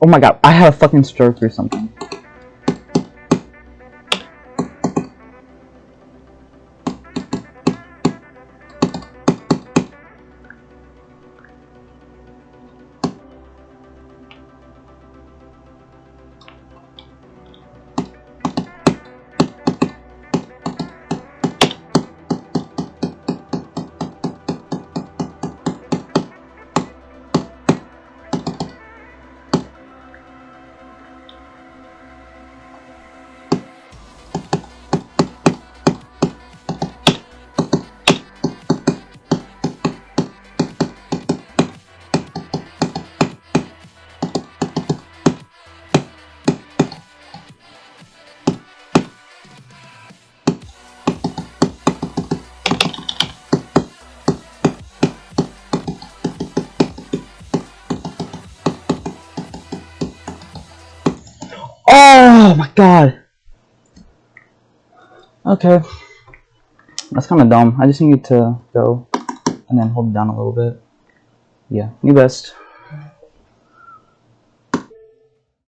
Oh my god, I had a fucking stroke or something. Oh my god. Okay. That's kind of dumb. I just need to go and then hold it down a little bit. Yeah, you best.